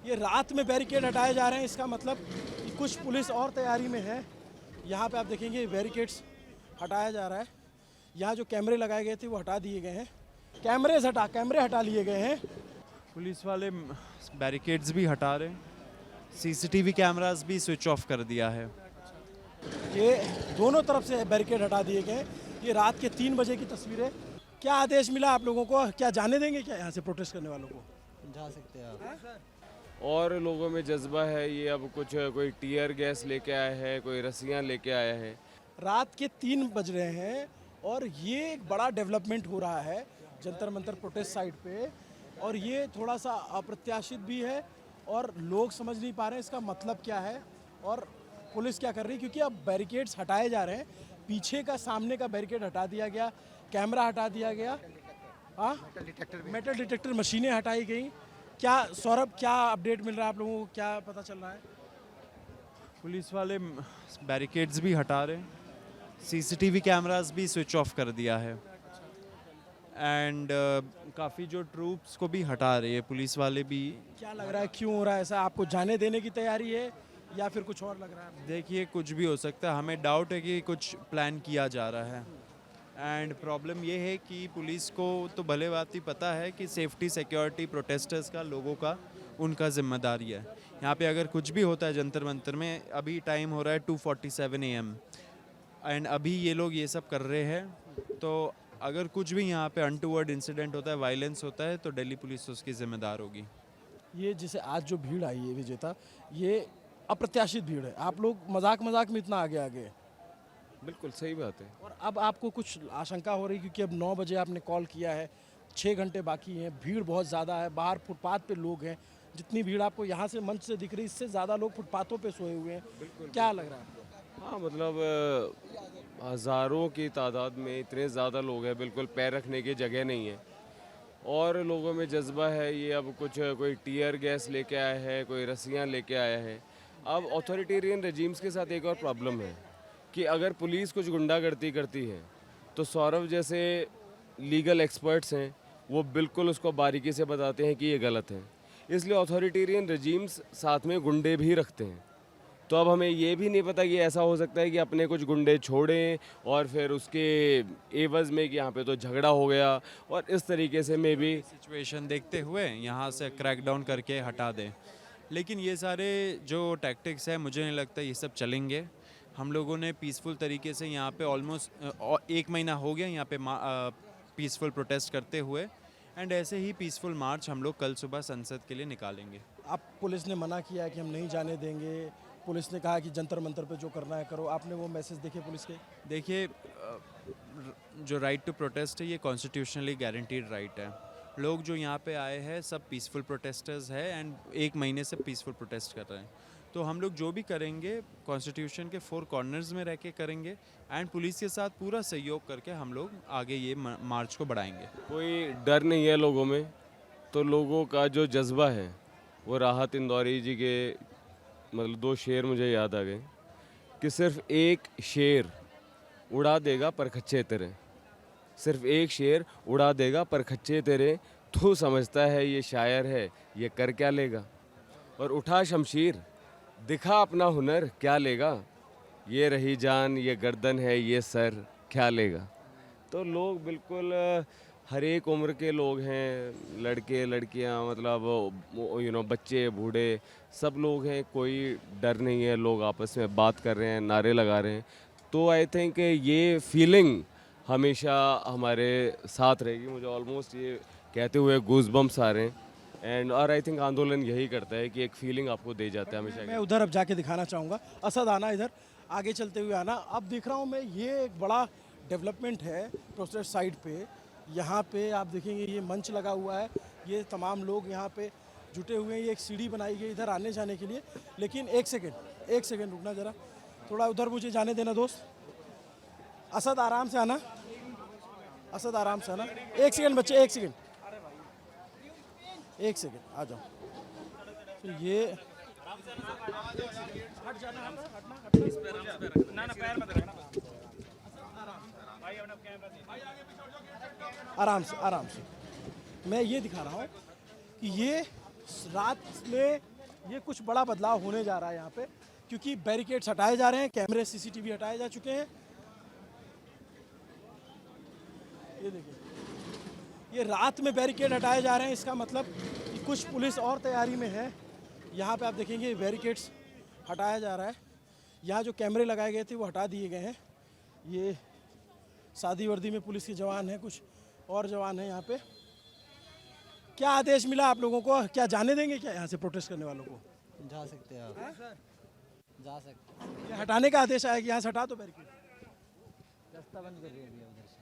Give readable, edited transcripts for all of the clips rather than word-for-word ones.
ये रात में बैरिकेड हटाए जा रहे हैं, इसका मतलब कि कुछ पुलिस और तैयारी में है। यहाँ पे आप देखेंगे बैरिकेड्स हटाया जा रहा है। यहाँ जो कैमरे लगाए गए थे वो हटा दिए गए हैं। कैमरे हटा लिए गए हैं। पुलिस वाले बैरिकेड्स भी हटा रहे हैं, सीसीटीवी कैमरास भी स्विच ऑफ कर दिया है। ये दोनों तरफ से बैरिकेड हटा दिए गए हैं। ये रात के 3 बजे की तस्वीर है। क्या आदेश मिला आप लोगों को? क्या जाने देंगे क्या यहाँ से प्रोटेस्ट करने वालों को? जा सकते हैं आप। और लोगों में जज्बा है, ये अब कुछ कोई टीयर गैस लेके आया है, कोई रस्सियाँ लेके आया है। रात के 3 बज रहे हैं और ये एक बड़ा डेवलपमेंट हो रहा है जंतर मंतर प्रोटेस्ट साइट पे, और ये थोड़ा सा अप्रत्याशित भी है और लोग समझ नहीं पा रहे हैं इसका मतलब क्या है और पुलिस क्या कर रही है, क्योंकि अब बैरिकेड्स हटाए जा रहे हैं। पीछे का सामने का बैरिकेड हटा दिया गया, कैमरा हटा दिया गया, हाँ मेटल डिटेक्टर मशीनें हटाई गई। क्या सौरभ, क्या अपडेट मिल रहा है आप लोगों को? क्या पता चल रहा है? पुलिस वाले बैरिकेड्स भी हटा रहे हैं, सीसीटीवी कैमरास भी स्विच ऑफ कर दिया है एंड काफ़ी जो ट्रूप्स को भी हटा रही है पुलिस वाले भी। क्या लग रहा है क्यों हो रहा है ऐसा? आपको जाने देने की तैयारी है या फिर कुछ और लग रहा है? देखिए, कुछ भी हो सकता है, हमें डाउट है कि कुछ प्लान किया जा रहा है। एंड प्रॉब्लम ये है कि पुलिस को तो भले बात ही पता है कि सेफ्टी सिक्योरिटी प्रोटेस्टर्स का, लोगों का, उनका जिम्मेदारी है। यहाँ पे अगर कुछ भी होता है जंतर मंतर में, अभी टाइम हो रहा है 2:47 AM एंड अभी ये लोग ये सब कर रहे हैं, तो अगर कुछ भी यहाँ पे अनटूवर्ड इंसिडेंट होता है, वायलेंस होता है, तो दिल्ली पुलिस उसकी जिम्मेदार होगी। ये जैसे आज जो भीड़ आई है विजेता, ये अप्रत्याशित भीड़ है। आप लोग मजाक में इतना आगे आ गए बिल्कुल सही बात है। और अब आपको कुछ आशंका हो रही है क्योंकि अब 9 बजे आपने कॉल किया है, 6 घंटे बाकी हैं, भीड़ बहुत ज़्यादा है, बाहर फुटपाथ पे लोग हैं। जितनी भीड़ आपको यहाँ से मंच से दिख रही है, इससे ज़्यादा लोग फुटपाथों पे सोए हुए हैं। क्या लग रहा है आपको? हाँ मतलब हज़ारों की तादाद में इतने ज़्यादा लोग हैं, बिल्कुल पैर रखने की जगह नहीं है। और लोगों में जज्बा है, ये अब कुछ कोई टीयर गैस लेके आया है, कोई रस्सियाँ लेके आया है। अब ऑथोरिटेरियन रजीम्स के साथ एक और प्रॉब्लम है कि अगर पुलिस कुछ गुंडागर्दी करती है तो सौरभ जैसे लीगल एक्सपर्ट्स हैं, वो बिल्कुल उसको बारीकी से बताते हैं कि ये गलत है। इसलिए ऑथोरिटेरियन रजीम्स साथ में गुंडे भी रखते हैं। तो अब हमें ये भी नहीं पता कि ऐसा हो सकता है कि अपने कुछ गुंडे छोड़ें और फिर उसके एवज़ में कि यहाँ पे तो झगड़ा हो गया, और इस तरीके से मे भी सिचुएशन देखते हुए यहाँ से क्रैकडाउन करके हटा दें। लेकिन ये सारे जो टैक्टिक्स हैं, मुझे नहीं लगता ये सब चलेंगे। हम लोगों ने पीसफुल तरीके से यहाँ पे ऑलमोस्ट 1 महीना हो गया यहाँ पे पीसफुल प्रोटेस्ट करते हुए, एंड ऐसे ही पीसफुल मार्च हम लोग कल सुबह संसद के लिए निकालेंगे। अब पुलिस ने मना किया है कि हम नहीं जाने देंगे, पुलिस ने कहा कि जंतर मंतर पे जो करना है करो। आपने वो मैसेज देखे पुलिस के? देखिए, जो राइट टू प्रोटेस्ट है, ये कॉन्स्टिट्यूशनली गारंटीड राइट है। लोग जो यहाँ पे आए हैं सब पीसफुल प्रोटेस्टर्स हैं एंड 1 महीने से पीसफुल प्रोटेस्ट कर रहे हैं। तो हम लोग जो भी करेंगे कॉन्स्टिट्यूशन के 4 कॉर्नर्स में रह के करेंगे एंड पुलिस के साथ पूरा सहयोग करके हम लोग आगे ये मार्च को बढ़ाएंगे। कोई डर नहीं है लोगों में। तो लोगों का जो जज्बा है वो राहत इंदौरी जी के मतलब 2 शेर मुझे याद आ गए कि सिर्फ एक शेर उड़ा देगा परखच्चे तेरे, सिर्फ एक शेर उड़ा देगा परखच्चे तेरे, तू समझता है ये शायर है, ये कर क्या लेगा। और उठा शमशीर, दिखा अपना हुनर, क्या लेगा। ये रही जान, ये गर्दन है, ये सर, क्या लेगा। तो लोग बिल्कुल हर एक उम्र के लोग हैं, लड़के लड़कियां, मतलब बच्चे बूढ़े सब लोग हैं, कोई डर नहीं है। लोग आपस में बात कर रहे हैं, नारे लगा रहे हैं। तो आई थिंक ये फीलिंग हमेशा हमारे साथ रहेगी। मुझे ऑलमोस्ट ये कहते हुए गूज़बम्प्स आ रहे हैं और आई थिंक आंदोलन यही करता है कि एक फीलिंग आपको दे जाता है हमेशा। मैं उधर अब जाके दिखाना चाहूँगा। असद आना, इधर आगे चलते हुए आना। अब देख रहा हूँ मैं, ये एक बड़ा डेवलपमेंट है प्रोटेस्ट साइड पे। यहाँ पे आप देखेंगे ये मंच लगा हुआ है, ये तमाम लोग यहाँ पे जुटे हुए हैं। ये एक सीढ़ी बनाई गई इधर आने जाने के लिए। लेकिन एक सेकेंड रुकना ज़रा, थोड़ा उधर मुझे जाने देना दोस्त। असद आराम से आना, असद आराम से आना। 1 सेकेंड बच्चे, 1 सेकेंड, 1 सेकेंड, आ जाओ। तो ये हट जाना, आराम से। मैं ये दिखा रहा हूँ कि ये रात में ये कुछ बड़ा बदलाव होने जा रहा है यहाँ पे, क्योंकि बैरिकेड्स हटाए जा रहे हैं, कैमरे सीसीटीवी हटाए जा चुके हैं। ये देखिए, ये रात में बैरिकेड हटाए जा रहे हैं, इसका मतलब कि कुछ पुलिस और तैयारी में है। यहाँ पे आप देखेंगे बैरिकेड्स हटाया जा रहा है। यहाँ जो कैमरे लगाए गए थे वो हटा दिए गए हैं। ये सादी वर्दी में पुलिस के जवान हैं, कुछ और जवान हैं यहाँ पे। क्या आदेश मिला आप लोगों को, क्या जाने देंगे क्या यहाँ से प्रोटेस्ट करने वालों को? जा सकते हैं आप, जा सकते हैं। ये हटाने का आदेश आया कि यहाँ से हटा दो बैरिकेड। रास्ता बंद कर दिया भैया उधर से।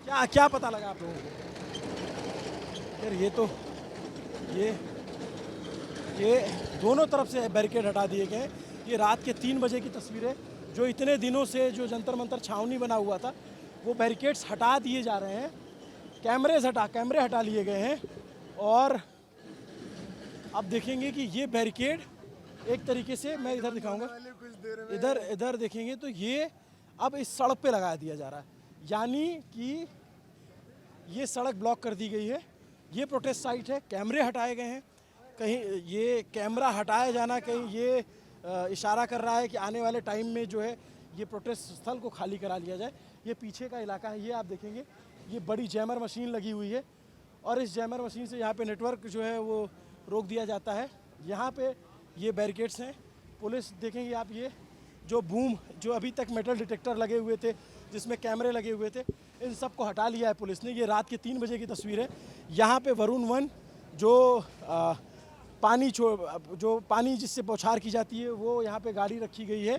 क्या क्या पता लगा आप लोगों को? यार ये दोनों तरफ से बैरिकेड हटा दिए गए। ये रात के 3 बजे की तस्वीर है। जो इतने दिनों से जो जंतर मंतर छावनी बना हुआ था वो बैरिकेड्स हटा दिए जा रहे हैं। कैमरे हटा लिए गए हैं। और अब देखेंगे कि ये बैरिकेड एक तरीके से, मैं इधर दिखाऊंगा, इधर देखेंगे तो ये अब इस सड़क पे लगा दिया जा रहा है, यानी कि ये सड़क ब्लॉक कर दी गई है। ये प्रोटेस्ट साइट है, कैमरे हटाए गए हैं। कहीं ये कैमरा हटाया जाना कहीं ये इशारा कर रहा है कि आने वाले टाइम में जो है ये प्रोटेस्ट स्थल को खाली करा लिया जाए। ये पीछे का इलाका है, ये आप देखेंगे, ये बड़ी जैमर मशीन लगी हुई है और इस जैमर मशीन से यहाँ पे नेटवर्क जो है वो रोक दिया जाता है। यहाँ पे ये बैरिकेड्स हैं। पुलिस देखेंगे आप, ये जो बूम, जो अभी तक मेटल डिटेक्टर लगे हुए थे, जिसमें कैमरे लगे हुए थे, इन सब को हटा लिया है पुलिस ने। ये रात के 3 बजे की तस्वीर है। यहाँ पे वरुण वन जो पानी जिससे बौछार की जाती है वो यहाँ पे गाड़ी रखी गई है।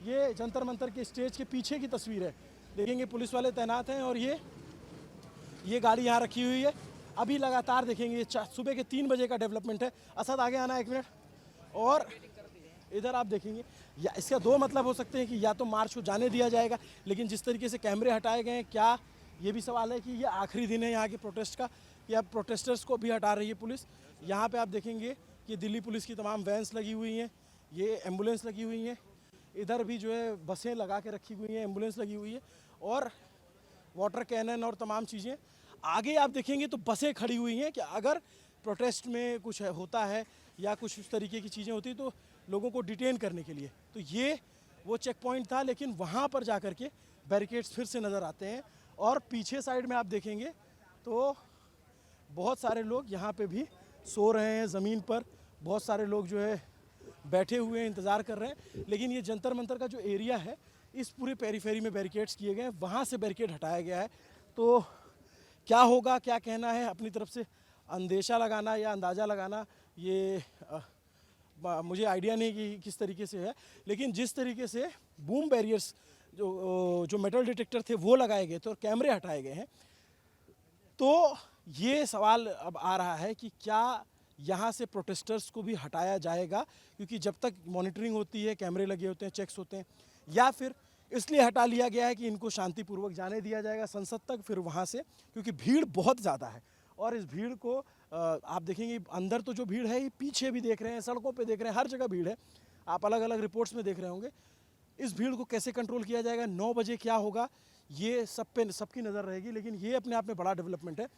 ये जंतर मंतर के स्टेज के पीछे की तस्वीर है। देखेंगे पुलिस वाले तैनात हैं और ये गाड़ी यहाँ रखी हुई है। अभी लगातार देखेंगे, ये सुबह के 3 बजे का डेवलपमेंट है। असद आगे आना 1 मिनट। और इधर आप देखेंगे, या इसका 2 मतलब हो सकते हैं कि या तो मार्च को जाने दिया जाएगा, लेकिन जिस तरीके से कैमरे हटाए गए हैं, क्या ये भी सवाल है कि ये आखिरी दिन है यहाँ के प्रोटेस्ट का, या प्रोटेस्टर्स को भी हटा रही है पुलिस। यहाँ पे आप देखेंगे कि दिल्ली पुलिस की तमाम वैन्स लगी हुई हैं, ये एम्बुलेंस लगी हुई हैं। इधर भी जो है बसें लगा के रखी हुई हैं, एम्बुलेंस लगी हुई है और वाटर कैनन और तमाम चीज़ें। आगे आप देखेंगे तो बसें खड़ी हुई हैं कि अगर प्रोटेस्ट में कुछ होता है या कुछ उस तरीके की चीज़ें होती तो लोगों को डिटेन करने के लिए। तो ये वो चेक पॉइंट था, लेकिन वहाँ पर जा कर के बैरिकेड्स फिर से नज़र आते हैं। और पीछे साइड में आप देखेंगे तो बहुत सारे लोग यहाँ पे भी सो रहे हैं ज़मीन पर। बहुत सारे लोग जो है बैठे हुए हैं, इंतज़ार कर रहे हैं। लेकिन ये जंतर मंतर का जो एरिया है, इस पूरे पेरीफेरी में बैरिकेड्स किए गए हैं, वहाँ से बैरिकेड हटाया गया है। तो क्या होगा, क्या कहना है, अपनी तरफ से अंदेशा लगाना या अंदाज़ा लगाना, ये मुझे आइडिया नहीं कि किस तरीके से है। लेकिन जिस तरीके से बूम बैरियर्स जो मेटल डिटेक्टर थे वो लगाए गए थे और कैमरे हटाए गए हैं, तो ये सवाल अब आ रहा है कि क्या यहाँ से प्रोटेस्टर्स को भी हटाया जाएगा, क्योंकि जब तक मॉनिटरिंग होती है, कैमरे लगे होते हैं, चेक्स होते हैं, या फिर इसलिए हटा लिया गया है कि इनको शांतिपूर्वक जाने दिया जाएगा संसद तक, फिर वहाँ से, क्योंकि भीड़ बहुत ज़्यादा है। और इस भीड़ को आप देखेंगे, अंदर तो जो भीड़ है ये पीछे भी देख रहे हैं, सड़कों पे देख रहे हैं, हर जगह भीड़ है। आप अलग अलग रिपोर्ट्स में देख रहे होंगे। इस भीड़ को कैसे कंट्रोल किया जाएगा, 9 बजे क्या होगा, ये सबकी नज़र रहेगी। लेकिन ये अपने आप में बड़ा डेवलपमेंट है।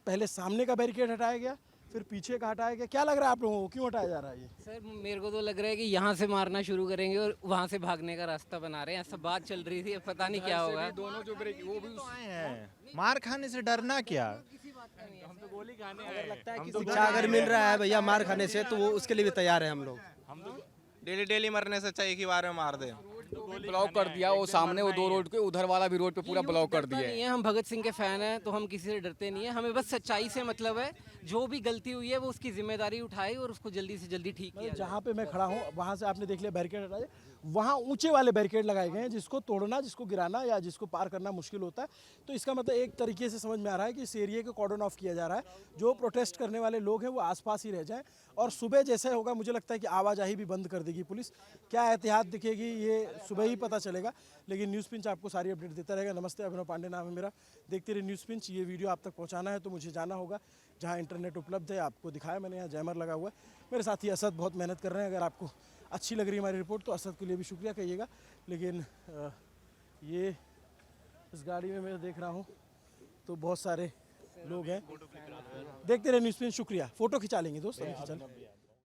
पहले सामने का बैरिकेड हटाया गया, फिर पीछे का हटाया गया। क्या लग रहा है आप लोगों को, क्यों हटाया जा रहा है ये? सर मेरे को तो लग रहा है कि यहाँ से मारना शुरू करेंगे और वहाँ से भागने का रास्ता बना रहे हैं। ऐसा बात चल रही थी, अब पता नहीं क्या होगा। दोनों जो ब्रेक वो भी आए हैं, मार खाने से डरना क्या। लगता है कि शिक्षा अगर मिल रहा है भैया मार खाने से, तो वो उसके लिए भी तैयार है हम लोग। डेली मरने से अच्छा एक ही बार में मार दे। ब्लॉक कर दिया, वो सामने वो 2 रोड के उधर वाला भी रोड पे पूरा ब्लॉक कर दिया नहीं है, हम भगत सिंह के फैन हैं तो हम किसी से डरते नहीं है। हमें बस सच्चाई से मतलब है। जो भी गलती हुई है वो उसकी जिम्मेदारी उठाए और उसको जल्दी से जल्दी ठीक किया जाए। जहाँ पे मैं खड़ा हूँ वहाँ से आपने देख लिया बैरिकेड हटाए, वहाँ ऊंचे वाले बैरिकेड लगाए गए हैं, जिसको तोड़ना, जिसको गिराना या जिसको पार करना मुश्किल होता है। तो इसका मतलब एक तरीके से समझ में आ रहा है कि इस एरिया को कॉर्डन ऑफ किया जा रहा है। जो प्रोटेस्ट करने वाले लोग हैं वो आसपास ही रह जाएं, और सुबह जैसे होगा मुझे लगता है कि आवाजाही भी बंद कर देगी पुलिस। क्या एहतियात दिखेगी ये सुबह ही पता चलेगा। लेकिन न्यूज़ पिंच आपको सारी अपडेट देता रहेगा। नमस्ते, अभिनव पांडे नाम है मेरा। देखते रहिए न्यूज़ पिंच। ये वीडियो आप तक पहुँचाना है तो मुझे जाना होगा जहाँ इंटरनेट उपलब्ध है। आपको दिखाया मैंने, यहाँ जैमर लगा हुआ है। मेरे साथी असद बहुत मेहनत कर रहे हैं। अगर आपको अच्छी लग रही है हमारी रिपोर्ट तो असद के लिए भी शुक्रिया कहिएगा। लेकिन ये इस गाड़ी में मैं देख रहा हूँ तो बहुत सारे लोग हैं। देखते रहे न्यूज़ पे, शुक्रिया। फोटो खिंचा लेंगे दोस्त, अभी खिंचा लें।